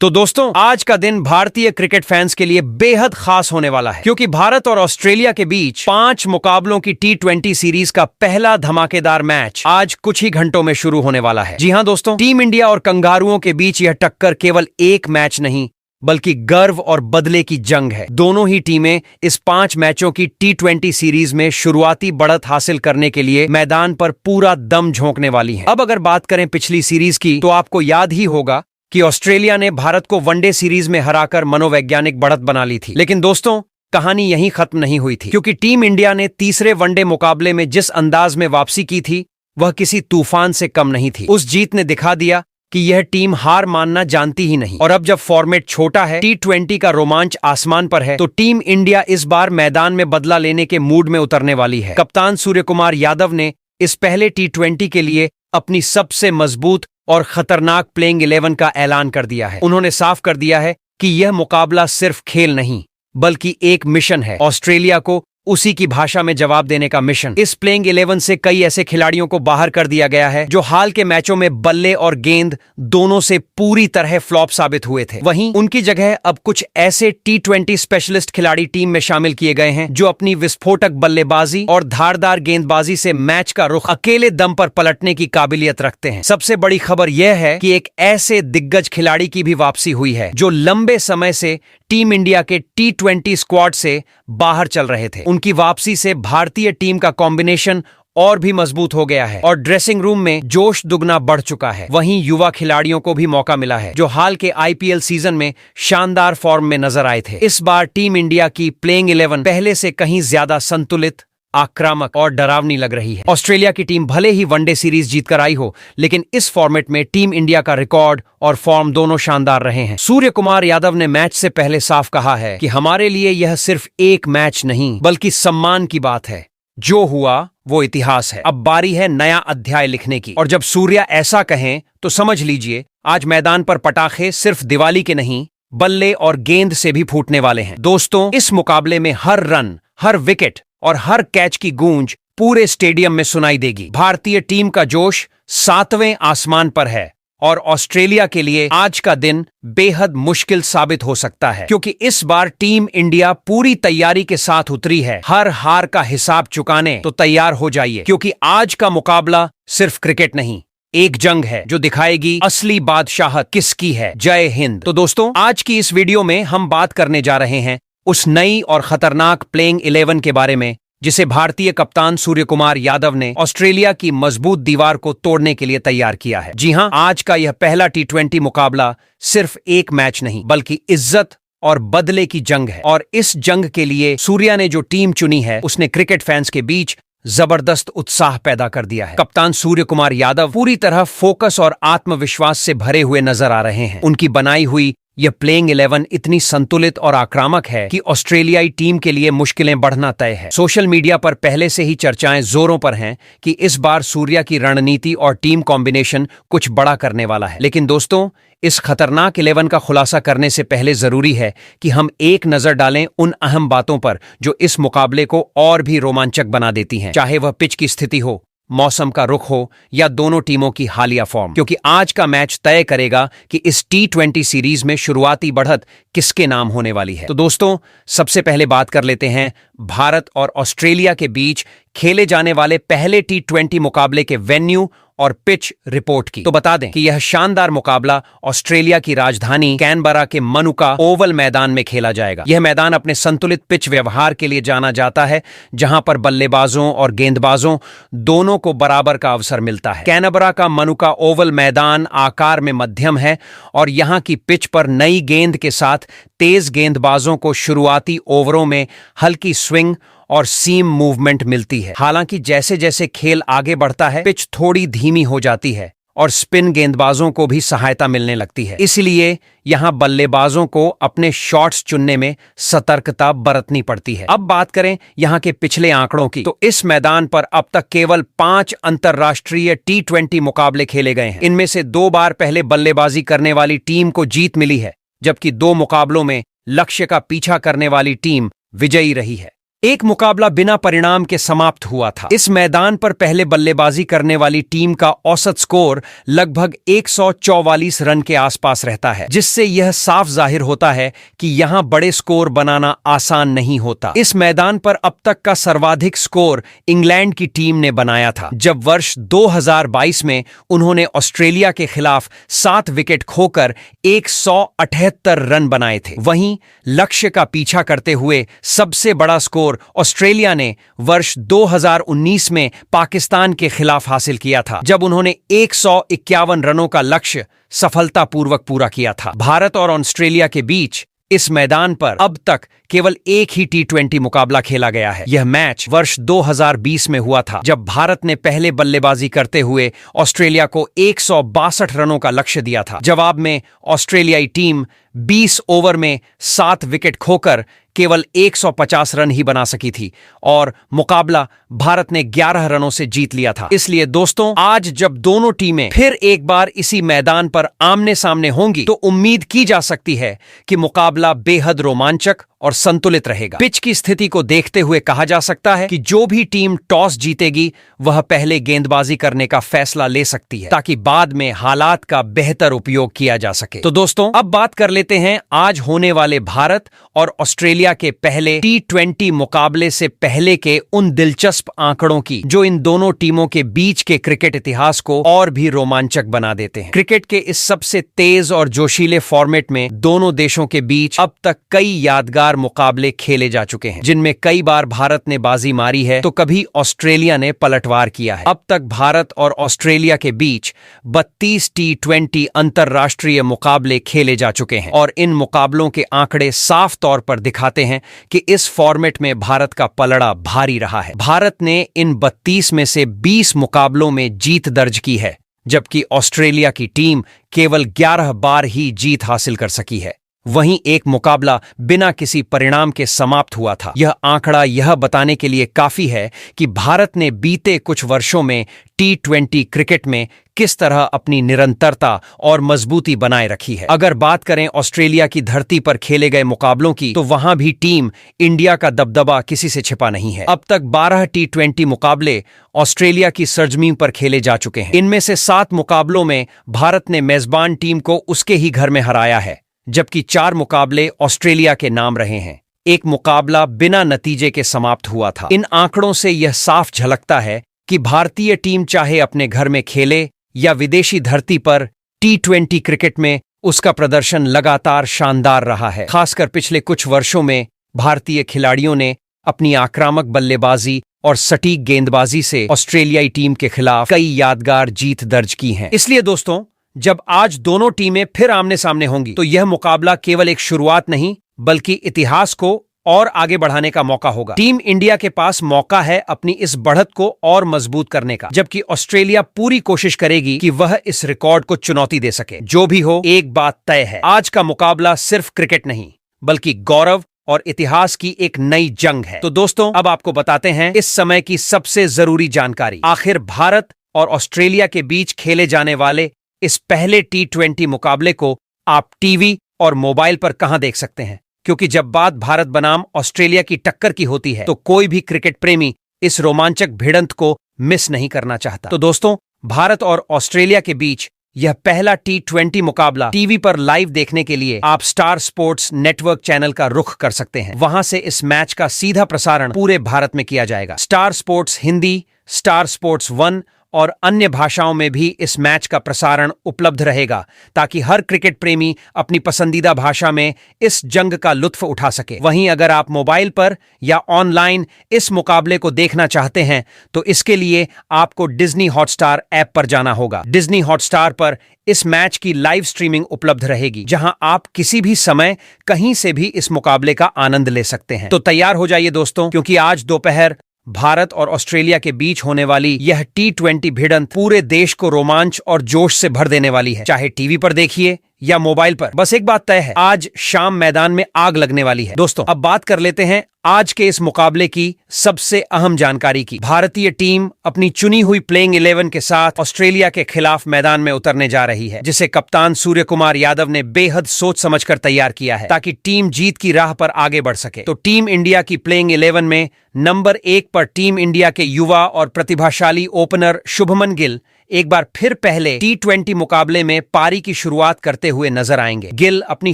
तो दोस्तों, आज का दिन भारतीय क्रिकेट फैंस के लिए बेहद खास होने वाला है, क्योंकि भारत और ऑस्ट्रेलिया के बीच 5 मुकाबलों की T20 सीरीज का पहला धमाकेदार मैच आज कुछ ही घंटों में शुरू होने वाला है। जी हां दोस्तों, टीम इंडिया और कंगारुओं के बीच यह टक्कर केवल एक मैच नहीं बल्कि गर्व और बदले की जंग है। दोनों ही टीमें इस 5 मैचों की T20 सीरीज में शुरुआती बढ़त हासिल करने के लिए मैदान पर पूरा दम झोंकने वाली हैं। अब अगर बात करें पिछली सीरीज की, तो आपको याद ही होगा कि ऑस्ट्रेलिया ने भारत को वनडे सीरीज में हराकर मनोवैज्ञानिक बढ़त बना ली थी। लेकिन दोस्तों, कहानी यहीं खत्म नहीं हुई थी, क्योंकि टीम इंडिया ने तीसरे वनडे मुकाबले में जिस अंदाज में वापसी की थी, वह किसी तूफान से कम नहीं थी। उस जीत ने दिखा दिया कि यह टीम हार मानना जानती ही नहीं। और अब जब फॉर्मेट छोटा है, T20 का रोमांच आसमान पर है, तो टीम इंडिया इस बार मैदान में बदला लेने के मूड में उतरने वाली है। कप्तान सूर्य कुमार यादव ने इस पहले T20 के लिए अपनी सबसे मजबूत और खतरनाक प्लेइंग 11 का ऐलान कर दिया है। उन्होंने साफ कर दिया है कि यह मुकाबला सिर्फ खेल नहीं बल्कि एक मिशन है, ऑस्ट्रेलिया को उसी की भाषा में जवाब देने का मिशन। इस प्लेइंग 11 से कई ऐसे खिलाड़ियों को बाहर कर दिया गया है जो हाल के मैचों में बल्ले और गेंद दोनों से पूरी तरह फ्लॉप साबित हुए थे। वहीं उनकी जगह अब कुछ ऐसे T20 स्पेशलिस्ट खिलाड़ी टीम में शामिल किए गए हैं जो अपनी विस्फोटक बल्लेबाजी और धारदार गेंदबाजी से मैच का रुख अकेले दम पर पलटने की काबिलियत रखते हैं। सबसे बड़ी खबर यह है कि एक ऐसे दिग्गज खिलाड़ी की भी वापसी हुई है जो लंबे समय से टीम इंडिया के T20 स्क्वाड से बाहर चल रहे थे। उनकी वापसी से भारतीय टीम का कॉम्बिनेशन और भी मजबूत हो गया है और ड्रेसिंग रूम में जोश दुगना बढ़ चुका है। वहीं युवा खिलाड़ियों को भी मौका मिला है जो हाल के IPL सीजन में शानदार फॉर्म में नजर आए थे। इस बार टीम इंडिया की प्लेइंग 11 पहले से कहीं ज्यादा संतुलित, आक्रामक और डरावनी लग रही है। ऑस्ट्रेलिया की टीम भले ही वनडे सीरीज जीतकर आई हो, लेकिन इस फॉर्मेट में टीम इंडिया का रिकॉर्ड और फॉर्म दोनों शानदार रहे हैं। सूर्य कुमार यादव ने मैच से पहले साफ कहा है कि हमारे लिए यह सिर्फ एक मैच नहीं बल्कि सम्मान की बात है। जो हुआ वो इतिहास है, अब बारी है नया अध्याय लिखने की। और जब सूर्या ऐसा कहें तो समझ लीजिए आज मैदान पर पटाखे सिर्फ दिवाली के नहीं, बल्ले और गेंद से भी फूटने वाले हैं। दोस्तों, इस मुकाबले में हर रन, हर विकेट और हर कैच की गूंज पूरे स्टेडियम में सुनाई देगी। भारतीय टीम का जोश 7वें आसमान पर है और ऑस्ट्रेलिया के लिए आज का दिन बेहद मुश्किल साबित हो सकता है, क्योंकि इस बार टीम इंडिया पूरी तैयारी के साथ उतरी है। हर हार का हिसाब चुकाने तो तैयार हो जाइए, क्योंकि आज का मुकाबला सिर्फ क्रिकेट नहीं, एक जंग है जो दिखाएगी असली बादशाहत किसकी है। जय हिंद। तो दोस्तों, आज की इस वीडियो में हम बात करने जा रहे हैं उस नई और खतरनाक प्लेइंग 11 के बारे में जिसे भारतीय कप्तान सूर्य कुमार यादव ने ऑस्ट्रेलिया की मजबूत दीवार को तोड़ने के लिए तैयार किया है। जी हां, आज का यह पहला T20 मुकाबला सिर्फ एक मैच नहीं बल्कि इज्जत और बदले की जंग है। और इस जंग के लिए सूर्या ने जो टीम चुनी है उसने क्रिकेट फैंस के बीच जबरदस्त उत्साह पैदा कर दिया है। कप्तान सूर्य कुमार यादव पूरी तरह फोकस और आत्मविश्वास से भरे हुए नजर आ रहे हैं। उनकी बनाई हुई यह प्लेइंग 11 इतनी संतुलित और आक्रामक है कि ऑस्ट्रेलियाई टीम के लिए मुश्किलें बढ़ना तय है। सोशल मीडिया पर पहले से ही चर्चाएं जोरों पर हैं कि इस बार सूर्या की रणनीति और टीम कॉम्बिनेशन कुछ बड़ा करने वाला है। लेकिन दोस्तों, इस खतरनाक 11 का खुलासा करने से पहले जरूरी है कि हम एक नजर डालें उन अहम बातों पर जो इस मुकाबले को और भी रोमांचक बना देती हैं, चाहे वह पिच की स्थिति हो, मौसम का रुख हो या दोनों टीमों की हालिया फॉर्म, क्योंकि आज का मैच तय करेगा कि इस T20 सीरीज में शुरुआती बढ़त किसके नाम होने वाली है। तो दोस्तों, सबसे पहले बात कर लेते हैं भारत और ऑस्ट्रेलिया के बीच खेले जाने वाले पहले T20 मुकाबले के वेन्यू और पिच रिपोर्ट की। तो बता दें कि यह शानदार मुकाबला ऑस्ट्रेलिया की राजधानी कैनबरा के मनुका ओवल मैदान में खेला जाएगा। यह मैदान अपने संतुलित पिच व्यवहार के लिए जाना जाता है, जहां पर बल्लेबाजों और गेंदबाजों दोनों को बराबर का अवसर मिलता है। कैनबरा का मनुका ओवल मैदान आकार में मध्यम है और यहां की पिच पर नई गेंद के साथ तेज गेंदबाजों को शुरुआती ओवरों में हल्की स्विंग और सीम मूवमेंट मिलती है। हालांकि जैसे जैसे खेल आगे बढ़ता है, पिच थोड़ी धीमी हो जाती है और स्पिन गेंदबाजों को भी सहायता मिलने लगती है। इसलिए यहां बल्लेबाजों को अपने शॉट्स चुनने में सतर्कता बरतनी पड़ती है। अब बात करें यहां के पिछले आंकड़ों की, तो इस मैदान पर अब तक केवल 5 अंतर्राष्ट्रीय T20 मुकाबले खेले गए हैं। इनमें से 2 बार पहले बल्लेबाजी करने वाली टीम को जीत मिली है, जबकि 2 मुकाबलों में लक्ष्य का पीछा करने वाली टीम विजयी रही है। एक मुकाबला बिना परिणाम के समाप्त हुआ था। इस मैदान पर पहले बल्लेबाजी करने वाली टीम का औसत स्कोर लगभग 144 रन के आसपास रहता है, जिससे यह साफ जाहिर होता है कि यहां बड़े स्कोर बनाना आसान नहीं होता। इस मैदान पर अब तक का सर्वाधिक स्कोर इंग्लैंड की टीम ने बनाया था, जब वर्ष 2022 में उन्होंने ऑस्ट्रेलिया के खिलाफ 7 विकेट खोकर 178 रन बनाए थे। वहीं लक्ष्य का पीछा करते हुए सबसे बड़ा स्कोर ऑस्ट्रेलिया ने वर्ष 2019 में पाकिस्तान के खिलाफ हासिल किया था, जब उन्होंने 151 रनों का लक्ष्य सफलतापूर्वक पूरा किया था। भारत और ऑस्ट्रेलिया के बीच इस मैदान पर अब तक केवल एक ही T20 मुकाबला खेला गया है। यह मैच वर्ष 2020 में हुआ था, जब भारत ने पहले बल्लेबाजी करते हुए ऑस्ट्रेलिया को 162 रनों का लक्ष्य दिया था। जवाब में ऑस्ट्रेलियाई टीम 20 ओवर में 7 विकेट खोकर केवल 150 रन ही बना सकी थी और मुकाबला भारत ने 11 रनों से जीत लिया था। इसलिए दोस्तों, आज जब दोनों टीमें फिर एक बार इसी मैदान पर आमने सामने होंगी, तो उम्मीद की जा सकती है कि मुकाबला बेहद रोमांचक और संतुलित रहेगा। पिच की स्थिति को देखते हुए कहा जा सकता है कि जो भी टीम टॉस जीतेगी वह पहले गेंदबाजी करने का फैसला ले सकती है, ताकि बाद में हालात का बेहतर उपयोग किया जा सके। तो दोस्तों, अब बात कर लेते हैं आज होने वाले भारत और ऑस्ट्रेलिया के पहले T20 मुकाबले से पहले के उन दिलचस्प आंकड़ों की, जो इन दोनों टीमों के बीच के क्रिकेट इतिहास को और भी रोमांचक बना देते हैं। क्रिकेट के इस सबसे तेज और जोशीले फॉर्मेट में दोनों देशों के बीच अब तक कई यादगार मुकाबले खेले जा चुके हैं, जिनमें कई बार भारत ने बाजी मारी है तो कभी ऑस्ट्रेलिया ने पलटवार किया है। अब तक भारत और ऑस्ट्रेलिया के बीच 32 T20 अंतरराष्ट्रीय मुकाबले खेले जा चुके हैं और इन मुकाबलों के आंकड़े साफ तौर पर दिखाते हैं कि इस फॉर्मेट में भारत का पलड़ा भारी रहा है। भारत ने इन 32 में से 20 मुकाबलों में जीत दर्ज की है, जबकि ऑस्ट्रेलिया की टीम केवल 11 बार ही जीत हासिल कर सकी है। वहीं एक मुकाबला बिना किसी परिणाम के समाप्त हुआ था। यह आंकड़ा यह बताने के लिए काफी है कि भारत ने बीते कुछ वर्षों में T20 क्रिकेट में किस तरह अपनी निरंतरता और मजबूती बनाए रखी है। अगर बात करें ऑस्ट्रेलिया की धरती पर खेले गए मुकाबलों की, तो वहां भी टीम इंडिया का दबदबा किसी से छिपा नहीं है। अब तक 12 T20 मुकाबले ऑस्ट्रेलिया की सरजमीन पर खेले जा चुके हैं। इनमें से 7 मुकाबलों में भारत ने मेजबान टीम को उसके ही घर में हराया है, जबकि 4 मुकाबले ऑस्ट्रेलिया के नाम रहे हैं। एक मुकाबला बिना नतीजे के समाप्त हुआ था। इन आंकड़ों से यह साफ झलकता है कि भारतीय टीम चाहे अपने घर में खेले या विदेशी धरती पर T20 क्रिकेट में उसका प्रदर्शन लगातार शानदार रहा है। खासकर पिछले कुछ वर्षों में भारतीय खिलाड़ियों ने अपनी आक्रामक बल्लेबाजी और सटीक गेंदबाजी से ऑस्ट्रेलियाई टीम के खिलाफ कई यादगार जीत दर्ज की हैं। इसलिए दोस्तों, जब आज दोनों टीमें फिर आमने सामने होंगी, तो यह मुकाबला केवल एक शुरुआत नहीं, बल्कि इतिहास को और आगे बढ़ाने का मौका होगा। टीम इंडिया के पास मौका है अपनी इस बढ़त को और मजबूत करने का, जबकि ऑस्ट्रेलिया पूरी कोशिश करेगी कि वह इस रिकॉर्ड को चुनौती दे सके। जो भी हो, एक बात तय है, आज का मुकाबला सिर्फ क्रिकेट नहीं, बल्कि गौरव और इतिहास की एक नई जंग है। तो दोस्तों, अब आपको बताते हैं इस समय की सबसे जरूरी जानकारी। आखिर भारत और ऑस्ट्रेलिया के बीच खेले जाने वाले इस पहले T20 मुकाबले को आप टीवी और मोबाइल पर कहां देख सकते हैं? क्योंकि जब बात भारत बनाम ऑस्ट्रेलिया की टक्कर की होती है, तो कोई भी क्रिकेट प्रेमी इस रोमांचक भिड़ंत को मिस नहीं करना चाहता। तो दोस्तों, भारत और ऑस्ट्रेलिया के बीच यह पहला T20 मुकाबला टीवी पर लाइव देखने के लिए आप स्टार स्पोर्ट्स नेटवर्क चैनल का रुख कर सकते हैं। वहां से इस मैच का सीधा प्रसारण पूरे भारत में किया जाएगा। Star sports Hindi, star sports 1 और अन्य भाषाओं में भी इस मैच का प्रसारण उपलब्ध रहेगा, ताकि हर क्रिकेट प्रेमी अपनी पसंदीदा भाषा में इस जंग का लुत्फ उठा सके। वहीं अगर आप मोबाइल पर या ऑनलाइन इस मुकाबले को देखना चाहते हैं, तो इसके लिए आपको डिज्नी हॉटस्टार ऐप पर जाना होगा। डिज्नी हॉटस्टार पर इस मैच की लाइव स्ट्रीमिंग उपलब्ध रहेगी, जहां आप किसी भी समय कहीं से भी इस मुकाबले का आनंद ले सकते हैं। तो तैयार हो जाइए दोस्तों, क्योंकि आज दोपहर भारत और ऑस्ट्रेलिया के बीच होने वाली यह T20 भिड़ंत पूरे देश को रोमांच और जोश से भर देने वाली है। चाहे टीवी पर देखिए या मोबाइल पर, बस एक बात तय है, आज शाम मैदान में आग लगने वाली है। दोस्तों, अब बात कर लेते हैं आज के इस मुकाबले की सबसे अहम जानकारी की। भारतीय टीम अपनी चुनी हुई प्लेइंग 11 के साथ ऑस्ट्रेलिया के खिलाफ मैदान में उतरने जा रही है, जिसे कप्तान सूर्य कुमार यादव ने बेहद सोच समझकर तैयार किया है ताकि टीम जीत की राह पर आगे बढ़ सके। तो टीम इंडिया की प्लेइंग 11 में नंबर 1 पर टीम इंडिया के युवा और प्रतिभाशाली ओपनर शुभमन गिल एक बार फिर पहले T20 मुकाबले में पारी की शुरुआत करते हुए नजर आएंगे। गिल अपनी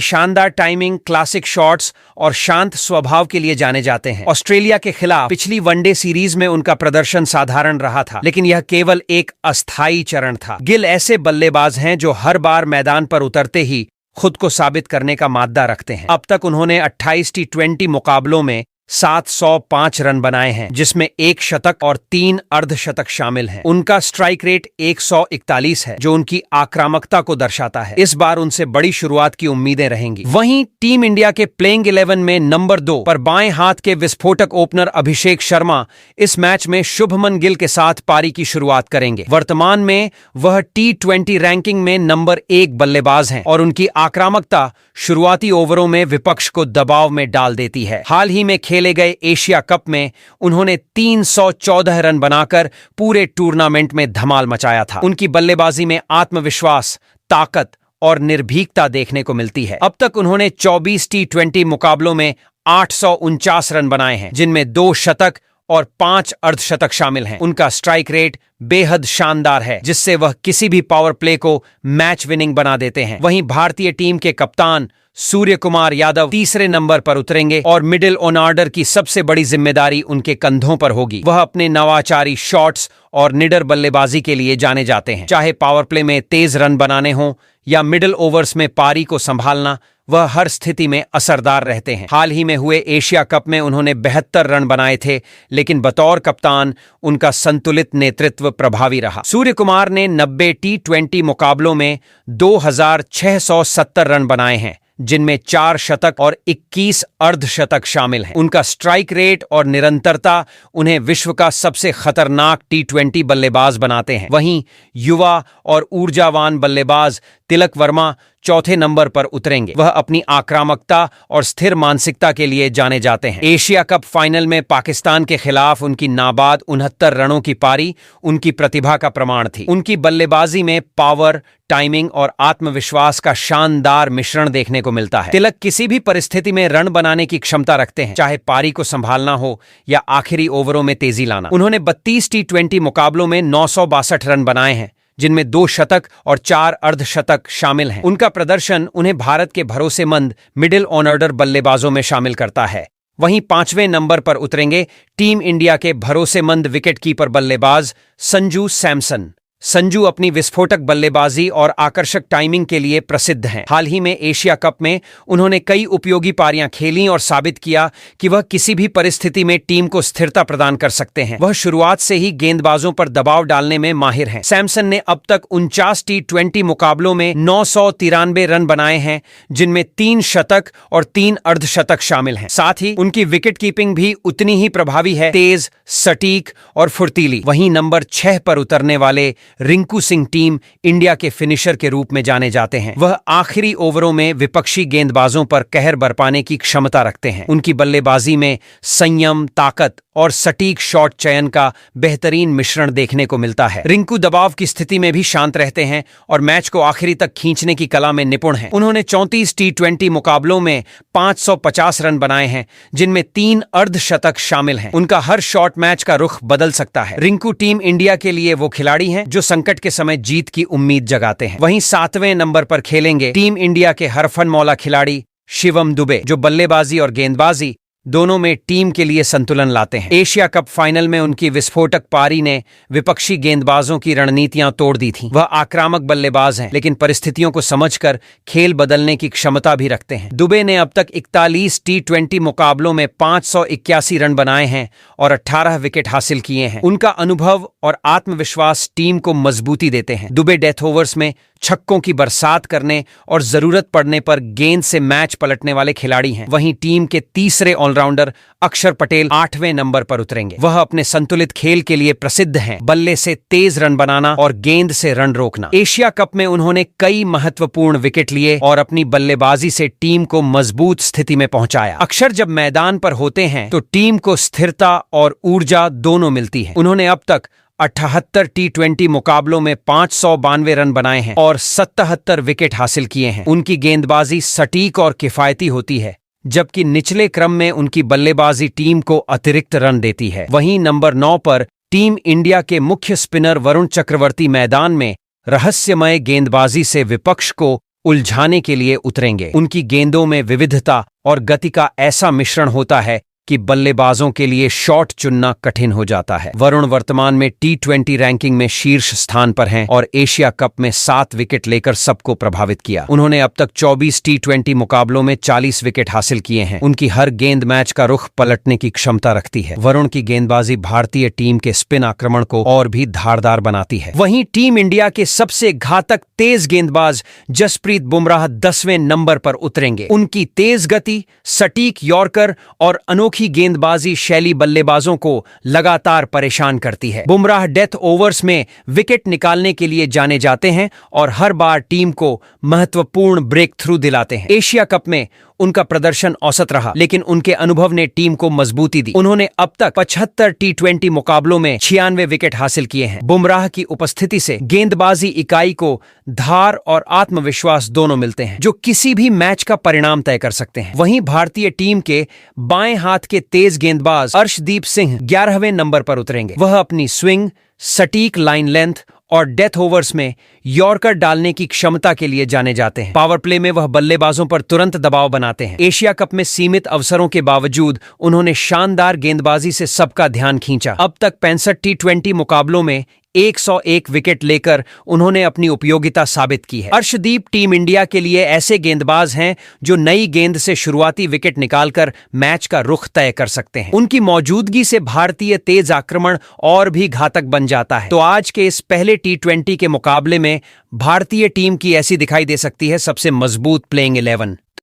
शानदार टाइमिंग, क्लासिक शॉट्स और शांत स्वभाव के लिए जाने जाते हैं। ऑस्ट्रेलिया के खिलाफ पिछली वनडे सीरीज में उनका प्रदर्शन साधारण रहा था, लेकिन यह केवल एक अस्थायी चरण था। गिल ऐसे बल्लेबाज हैं जो हर बार मैदान पर उतरते ही खुद को साबित करने का माद्दा रखते हैं। अब तक उन्होंने 28 T20 मुकाबलों में 705 रन बनाए हैं, जिसमें 1 शतक और 3 अर्धशतक शामिल हैं। उनका स्ट्राइक रेट 141 है, जो उनकी आक्रामकता को दर्शाता है। इस बार उनसे बड़ी शुरुआत की उम्मीदें रहेंगी। वहीं टीम इंडिया के प्लेइंग 11 में नंबर 2 पर बाएं हाथ के विस्फोटक ओपनर अभिषेक शर्मा इस मैच में शुभमन गिल के साथ पारी की शुरुआत करेंगे। वर्तमान में वह T20 रैंकिंग में नंबर 1 बल्लेबाज हैं और उनकी आक्रामकता शुरुआती ओवरों में विपक्ष को दबाव में डाल देती है। हाल ही में खेले गए एशिया कप में उन्होंने 314 रन बनाकर पूरे टूर्नामेंट में धमाल मचाया था। उनकी बल्लेबाजी में आत्मविश्वास, ताकत और निर्भीकता देखने को मिलती है। अब तक उन्होंने 24 T20 मुकाबलों में 849 रन बनाए हैं, जिनमें 2 शतक और 5 अर्धशतक शामिल हैं। उनका स्ट्राइक रेट बेहद शानदार है, जिससे वह किसी भी पावर प्ले को मैच विनिंग बना देते हैं। वहीं भारतीय टीम के कप्तान सूर्य कुमार यादव तीसरे नंबर पर उतरेंगे और मिडिल ऑर्डर की सबसे बड़ी जिम्मेदारी उनके कंधों पर होगी। वह अपने नवाचारी शॉट्स और निडर बल्लेबाजी के लिए जाने जाते हैं। चाहे पावर प्ले में तेज रन बनाने हों या मिडिल ओवर्स में पारी को संभालना, वह हर स्थिति में असरदार रहते हैं। हाल ही में हुए एशिया कप में उन्होंने 72 रन बनाए थे, लेकिन बतौर कप्तान उनका संतुलित नेतृत्व प्रभावी रहा। सूर्य कुमार ने 90 T20 मुकाबलों में 2670 रन बनाए हैं, जिनमें 4 शतक और 21 अर्धशतक शामिल हैं। उनका स्ट्राइक रेट और निरंतरता उन्हें विश्व का सबसे खतरनाक T20 बल्लेबाज बनाते हैं। वहीं युवा और ऊर्जावान बल्लेबाज तिलक वर्मा चौथे नंबर पर उतरेंगे। वह अपनी आक्रामकता और स्थिर मानसिकता के लिए जाने जाते हैं। एशिया कप फाइनल में पाकिस्तान के खिलाफ उनकी नाबाद 69 रनों की पारी उनकी प्रतिभा का प्रमाण थी। उनकी बल्लेबाजी में पावर, टाइमिंग और आत्मविश्वास का शानदार मिश्रण देखने को मिलता है। तिलक किसी भी परिस्थिति में रन बनाने की क्षमता रखते हैं, चाहे पारी को संभालना हो या आखिरी ओवरों में तेजी लाना। उन्होंने 32 T20 मुकाबलों में 962 रन बनाए हैं, जिनमें 2 शतक और 4 अर्धशतक शामिल हैं। उनका प्रदर्शन उन्हें भारत के भरोसेमंद मिडिल ऑर्डर बल्लेबाजों में शामिल करता है। वहीं 5वें नंबर पर उतरेंगे टीम इंडिया के भरोसेमंद विकेटकीपर बल्लेबाज संजू सैमसन। संजू अपनी विस्फोटक बल्लेबाजी और आकर्षक टाइमिंग के लिए प्रसिद्ध हैं। हाल ही में एशिया कप में उन्होंने कई उपयोगी पारियां खेलीं और साबित किया कि वह किसी भी परिस्थिति में टीम को स्थिरता प्रदान कर सकते हैं। वह शुरुआत से ही गेंदबाजों पर दबाव डालने में माहिर हैं। सैमसन ने अब तक 49 T20 मुकाबलों में 993 रन बनाए हैं, जिनमें 3 शतक और 3 अर्धशतक शामिल हैं। साथ ही उनकी विकेट कीपिंग भी उतनी ही प्रभावी है, तेज, सटीक और फुर्तीली। वहीं नंबर 6 पर उतरने वाले रिंकू सिंह टीम इंडिया के फिनिशर के रूप में जाने जाते हैं। वह आखिरी ओवरों में विपक्षी गेंदबाजों पर कहर बरपाने की क्षमता रखते हैं। उनकी बल्लेबाजी में संयम, ताकत और सटीक शॉट चयन का बेहतरीन मिश्रण देखने को मिलता है। रिंकू दबाव की स्थिति में भी शांत रहते हैं और मैच को आखिरी तक खींचने की कला में निपुण हैं। उन्होंने 34 T20 मुकाबलों में 550 रन बनाए हैं, जिनमें 3 अर्धशतक शामिल हैं। उनका हर शॉट मैच का रुख बदल सकता है। रिंकू टीम इंडिया के लिए वो खिलाड़ी हैं जो संकट के समय जीत की उम्मीद जगाते हैं। वहीं 7वें नंबर पर खेलेंगे टीम इंडिया के हरफन मौला खिलाड़ी शिवम दुबे, जो बल्लेबाजी और गेंदबाजी दोनों में टीम के लिए संतुलन लाते हैं। एशिया कप फाइनल में उनकी विस्फोटक पारी ने विपक्षी गेंदबाजों की रणनीतियां तोड़ दी थीं। वह आक्रामक बल्लेबाज हैं, लेकिन परिस्थितियों को समझकर खेल बदलने की क्षमता भी रखते हैं। दुबे ने अब तक 41 T20 मुकाबलों में 581 रन बनाए हैं और 18 विकेट हासिल किए हैं। उनका अनुभव और आत्मविश्वास टीम को मजबूती देते हैं। दुबे डेथ ओवर्स में छक्कों की बरसात करने और जरूरत पड़ने पर गेंद से मैच पलटने वाले खिलाड़ी हैं। वहीं टीम के तीसरे ऑलराउंडर अक्षर पटेल 8वें नंबर पर उतरेंगे। वह अपने संतुलित खेल के लिए प्रसिद्ध हैं, बल्ले से तेज रन बनाना और गेंद से रन रोकना। एशिया कप में उन्होंने कई महत्वपूर्ण विकेट लिए और अपनी बल्लेबाजी से टीम को मजबूत स्थिति में पहुंचाया। अक्षर जब मैदान पर होते हैं तो टीम को स्थिरता और ऊर्जा दोनों मिलती है। उन्होंने अब तक 78 T20 मुकाबलों में 592 रन बनाए हैं और 77 विकेट हासिल किए हैं। उनकी गेंदबाजी सटीक और किफायती होती है, जबकि निचले क्रम में उनकी बल्लेबाजी टीम को अतिरिक्त रन देती है। वहीं नंबर 9 पर टीम इंडिया के मुख्य स्पिनर वरुण चक्रवर्ती मैदान में रहस्यमय गेंदबाजी से विपक्ष को उलझाने के लिए उतरेंगे। उनकी गेंदों में विविधता और गति का ऐसा मिश्रण होता है कि बल्लेबाजों के लिए शॉट चुनना कठिन हो जाता है। वरुण वर्तमान में T20 रैंकिंग में शीर्ष स्थान पर हैं और एशिया कप में 7 विकेट लेकर सबको प्रभावित किया। उन्होंने अब तक 24 T20 मुकाबलों में 40 विकेट हासिल किए हैं। उनकी हर गेंद मैच का रुख पलटने की क्षमता रखती है। वरुण की गेंदबाजी भारतीय टीम के स्पिन आक्रमण को और भी धारदार बनाती है। वहीं टीम इंडिया के सबसे घातक तेज गेंदबाज जसप्रीत बुमराह 10वें नंबर पर उतरेंगे। उनकी तेज गति, सटीक यॉर्कर और अनोखी गेंदबाजी शैली बल्लेबाजों को लगातार परेशान करती है। बुमराह डेथ ओवर्स में विकेट निकालने के लिए जाने जाते हैं और हर बार टीम को महत्वपूर्ण ब्रेक थ्रू दिलाते हैं। एशिया कप में उनका प्रदर्शन औसत रहा, लेकिन उनके अनुभव ने टीम को मजबूती दी। उन्होंने अब तक 75 T20 मुकाबलों में 96 विकेट हासिल किए हैं। बुमराह की उपस्थिति से गेंदबाजी इकाई को धार और आत्मविश्वास दोनों मिलते हैं, जो किसी भी मैच का परिणाम तय कर सकते हैं। वहीं भारतीय टीम के बाएं हाथ के तेज गेंदबाज अर्शदीप सिंह 11वें नंबर पर उतरेंगे। वह अपनी स्विंग, सटीक लाइन लेंथ और डेथ ओवर्स में यॉर्कर डालने की क्षमता के लिए जाने जाते हैं। पावर प्ले में वह बल्लेबाजों पर तुरंत दबाव बनाते हैं। एशिया कप में सीमित अवसरों के बावजूद उन्होंने शानदार गेंदबाजी से सबका ध्यान खींचा। अब तक 65 T20 मुकाबलों में 101 विकेट लेकर उन्होंने अपनी उपयोगिता साबित की है। अर्शदीप टीम इंडिया के लिए ऐसे गेंदबाज हैं जो नई गेंद से शुरुआती विकेट निकालकर मैच का रुख तय कर सकते हैं। उनकी मौजूदगी से भारतीय तेज आक्रमण और भी घातक बन जाता है। तो आज के इस पहले T20 के मुकाबले में भारतीय टीम की ऐसी दिखाई दे सकती है सबसे मजबूत प्लेइंग 11।